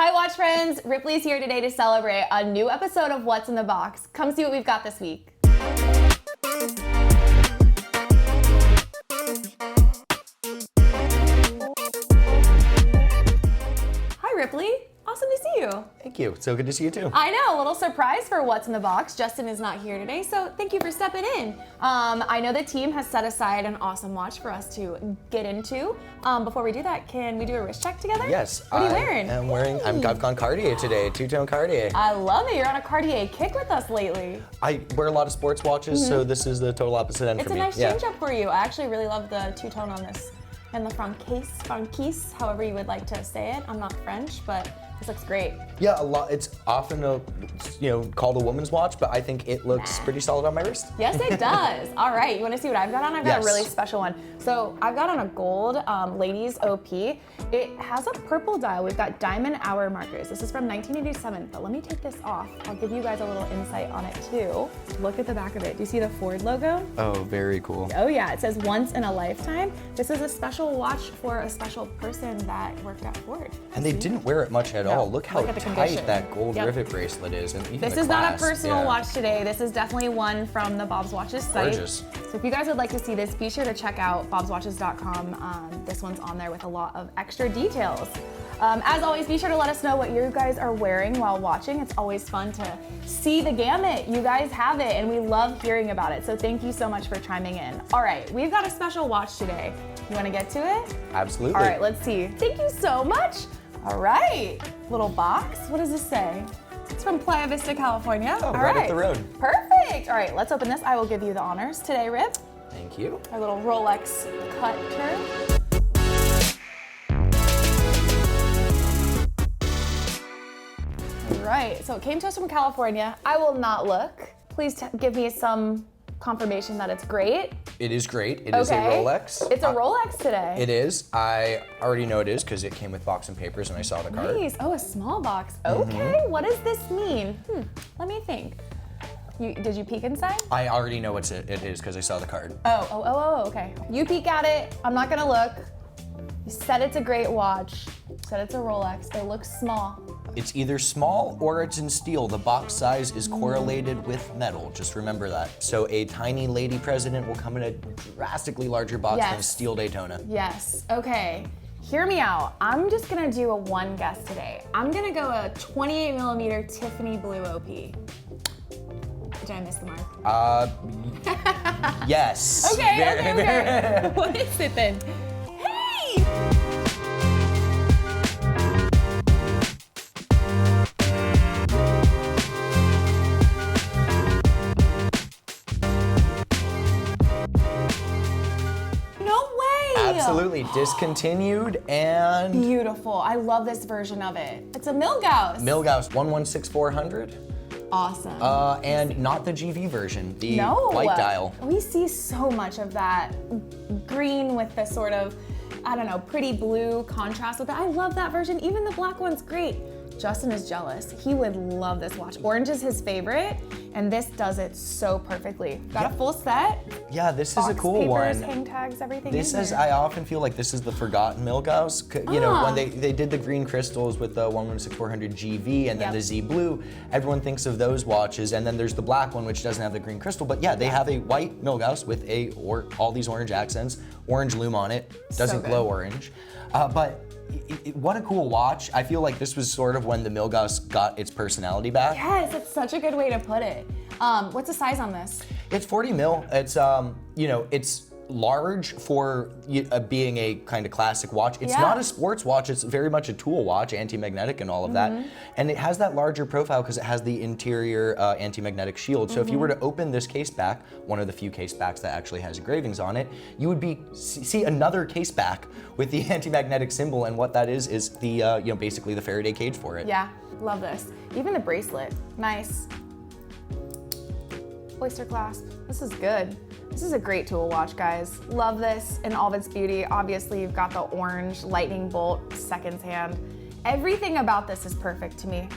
Hi watch friends, Ripley's here today to celebrate a new episode of What's in the Box. Come see what we've got this week. Hi Ripley, awesome to see you. Thank you, so good to see you too. I know, a little surprise for What's in the Box. Justin is not here today, so thank you for stepping in. I know the team has set aside an awesome watch for us to get into. Before we do that, can we do a wrist check together? Yes. What are you wearing? I've gone Cartier today, two-tone Cartier. I love it, you're on a Cartier kick with us lately. I wear a lot of sports watches, so this is the total opposite end for me. It's a nice change up for you. I actually really love the two-tone on this. And the Francaise, however you would like to say it. I'm not French, but this looks great. Yeah, a lot. It's often called a woman's watch, but I think it looks pretty solid on my wrist. Yes, it does. All right, you want to see what I've got on? I've got Yes. a really special one. So I've got on a gold ladies OP. It has a purple dial. We've got diamond hour markers. This is from 1987, but let me take this off. I'll give you guys a little insight on it too. Look at the back of it. Do you see the Ford logo? Oh, very cool. Oh yeah, it says once in a lifetime. This is a special watch for a special person that worked at Ford. And they didn't wear it much at all. Look how Look at the tight condition. that gold rivet bracelet is. And even This the is not a clasp, personal yeah. watch today. This is definitely one from the Bob's Watches site. Gorgeous. So if you guys would like to see this, be sure to check out bobswatches.com. This one's on there with a lot of extra details. As always, be sure to let us know what you guys are wearing while watching. It's always fun to see the gamut. You guys have it, and we love hearing about it. So thank you so much for chiming in. All right, we've got a special watch today. You want to get to it? Absolutely. All right, let's see. Thank you so much. All right, little box. What does this say? It's from Playa Vista, California. Oh, All right up the road. Perfect. All right, let's open this. I will give you the honors today, Rip. Thank you. Our little Rolex cutter. All right, so it came to us from California. I will not look. Please give me some confirmation that it's great. It is great. It is a Rolex. It's a Rolex today. It is. I already know it is because it came with box and papers and I saw the card. Nice. Oh, a small box. Okay, what does this mean? Let me think. Did you peek inside? I already know what it is because I saw the card. Oh, okay. You peek at it. I'm not gonna look. You said it's a great watch. You said it's a Rolex. It looks small. It's either small or it's in steel. The box size is correlated with metal. Just remember that. So a tiny lady president will come in a drastically larger box than a steel Daytona. Yes. Okay. Hear me out. I'm just gonna do a one guess today. I'm gonna go a 28 millimeter Tiffany blue OP. Did I miss the mark? Yes. Okay. What is it then? Hey! No way! Absolutely. Discontinued and Beautiful. I love this version of it. It's a Milgauss. Milgauss 116400. Awesome. And not the GV version, the No. white dial. We see so much of that green with the sort of, I don't know, pretty blue contrast with it. I love that version. Even the black one's great. Justin is jealous. He would love this watch. Orange is his favorite, and this does it so perfectly. Got a full set. Yeah, this Box, is a cool papers, one. hang tags, everything This in is, here. I often feel like this is the forgotten Milgauss. You know, when they did the green crystals with the 116400 GV and then the Z Blue, everyone thinks of those watches, and then there's the black one which doesn't have the green crystal, but yeah, they have a white Milgauss with all these orange accents, orange lume on it, doesn't glow orange. But what a cool watch. I feel like this was sort of when the Milgauss got its personality back. Yes, it's such a good way to put it. What's the size on this? It's 40 mil. It's it's large for being a kind of classic watch. It's not a sports watch. It's very much a tool watch, anti-magnetic and all of that. And it has that larger profile because it has the interior anti-magnetic shield. So if you were to open this case back, one of the few case backs that actually has engravings on it, you would see another case back with the anti-magnetic symbol, and what that is the basically the Faraday cage for it. Yeah, love this. Even the bracelet, nice. Oyster clasp, this is good. This is a great tool watch, guys. Love this in all of its beauty. Obviously, you've got the orange lightning bolt seconds hand. Everything about this is perfect to me.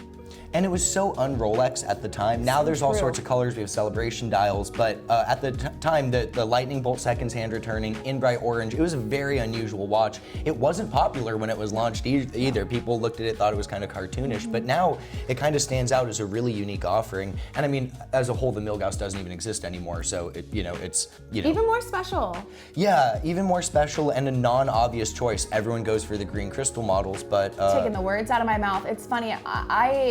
And it was so un-Rolex at the time. Now there's all sorts of colors. We have celebration dials, but at the time, the lightning bolt seconds hand returning in bright orange, it was a very unusual watch. It wasn't popular when it was launched either. People looked at it, thought it was kind of cartoonish, but now it kind of stands out as a really unique offering. And I mean, as a whole, the Milgauss doesn't even exist anymore, so it's even more special. Yeah, even more special and a non-obvious choice. Everyone goes for the green crystal models, but taking the words out of my mouth. It's funny.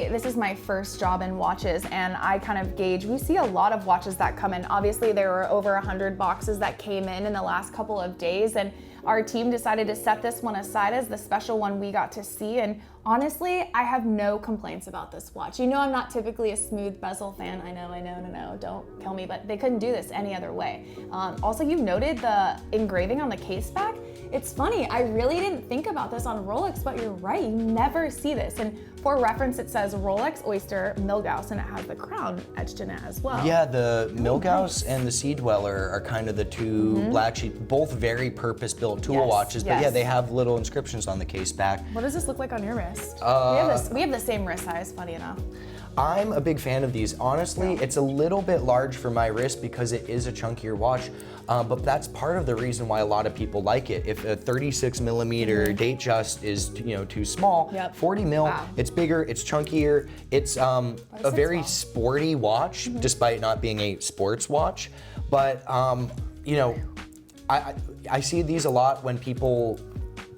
This is my first job in watches, and I kind of gauge. We see a lot of watches that come in. Obviously, there were over 100 boxes that came in the last couple of days, and our team decided to set this one aside as the special one we got to see. And honestly, I have no complaints about this watch. You know, I'm not typically a smooth bezel fan. I know, don't kill me, but they couldn't do this any other way. Also, you noted the engraving on the case back. It's funny, I really didn't think about this on Rolex, but you're right, you never see this. And for reference, it says Rolex, Oyster, Milgauss, and it has the crown etched in it as well. Yeah, the Milgauss and the Sea Dweller are kind of the two black sheep, both very purpose-built tool watches, but yeah, they have little inscriptions on the case back. What does this look like on your wrist? We have the same wrist size, funny enough. I'm a big fan of these. Honestly, it's a little bit large for my wrist because it is a chunkier watch, but that's part of the reason why a lot of people like it. If a 36 millimeter date just is too small, 40 mil, it's bigger, it's chunkier, it's a very sporty watch, despite not being a sports watch. But I see these a lot when people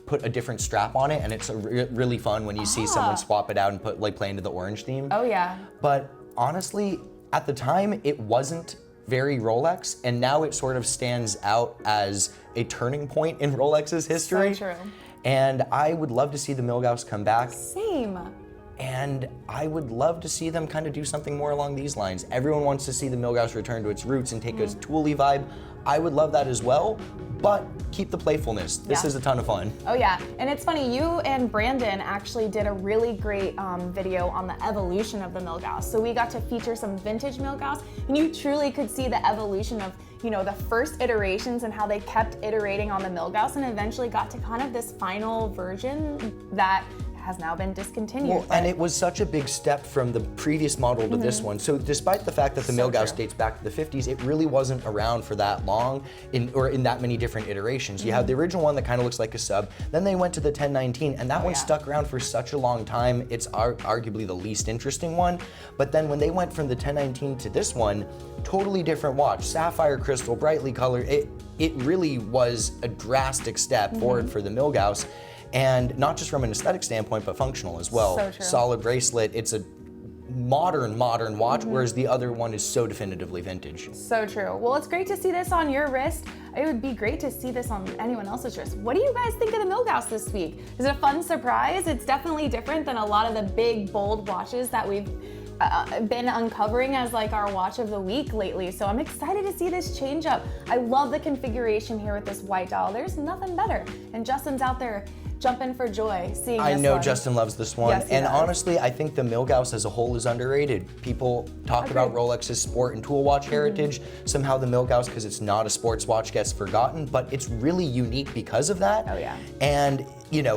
put a different strap on it, and it's really fun when you see someone swap it out and play into the orange theme. Oh yeah. But honestly, at the time, it wasn't very Rolex, and now it sort of stands out as a turning point in Rolex's history. So true. And I would love to see the Milgauss come back. Same. And I would love to see them kind of do something more along these lines. Everyone wants to see the Milgauss return to its roots and take a tooly vibe. I would love that as well, but keep the playfulness. This is a ton of fun. Oh yeah, and it's funny, you and Brandon actually did a really great video on the evolution of the Milgauss. So we got to feature some vintage Milgauss, and you truly could see the evolution of the first iterations and how they kept iterating on the Milgauss and eventually got to kind of this final version that has now been discontinued. Well, and it was such a big step from the previous model to this one. So despite the fact that the Milgauss dates back to the 50s, it really wasn't around for that long or in that many different iterations. You have the original one that kind of looks like a sub, then they went to the 1019, and that one stuck around for such a long time. It's arguably the least interesting one. But then when they went from the 1019 to this one, totally different watch, sapphire crystal, brightly colored. It really was a drastic step forward for the Milgauss. And not just from an aesthetic standpoint, but functional as well. So true. Solid bracelet. It's a modern watch, whereas the other one is so definitively vintage. So true. Well, it's great to see this on your wrist. It would be great to see this on anyone else's wrist. What do you guys think of the Milgauss this week? Is it a fun surprise? It's definitely different than a lot of the big, bold watches that we've been uncovering as like our watch of the week lately. So I'm excited to see this change up. I love the configuration here with this white dial. There's nothing better. And Justin's out there jumping for joy seeing this I know one. Justin loves this one. Yes, he and does. honestly, I think the Milgauss as a whole is underrated. People talk about Rolex's sport and tool watch heritage. Somehow the Milgauss, because it's not a sports watch, gets forgotten, but it's really unique because of that. Oh yeah. And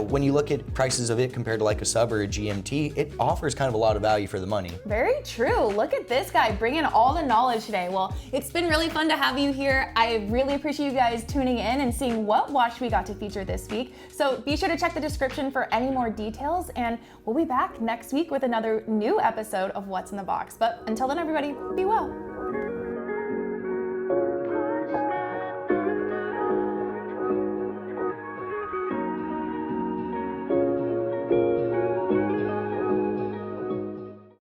when you look at prices of it compared to like a sub or a GMT, it offers kind of a lot of value for the money. Very true. Look at this guy bringing all the knowledge today. Well, it's been really fun to have you here. I really appreciate you guys tuning in and seeing what watch we got to feature this week. So be sure to check the description for any more details, and we'll be back next week with another new episode of What's in the Box. But until then, everybody, be well.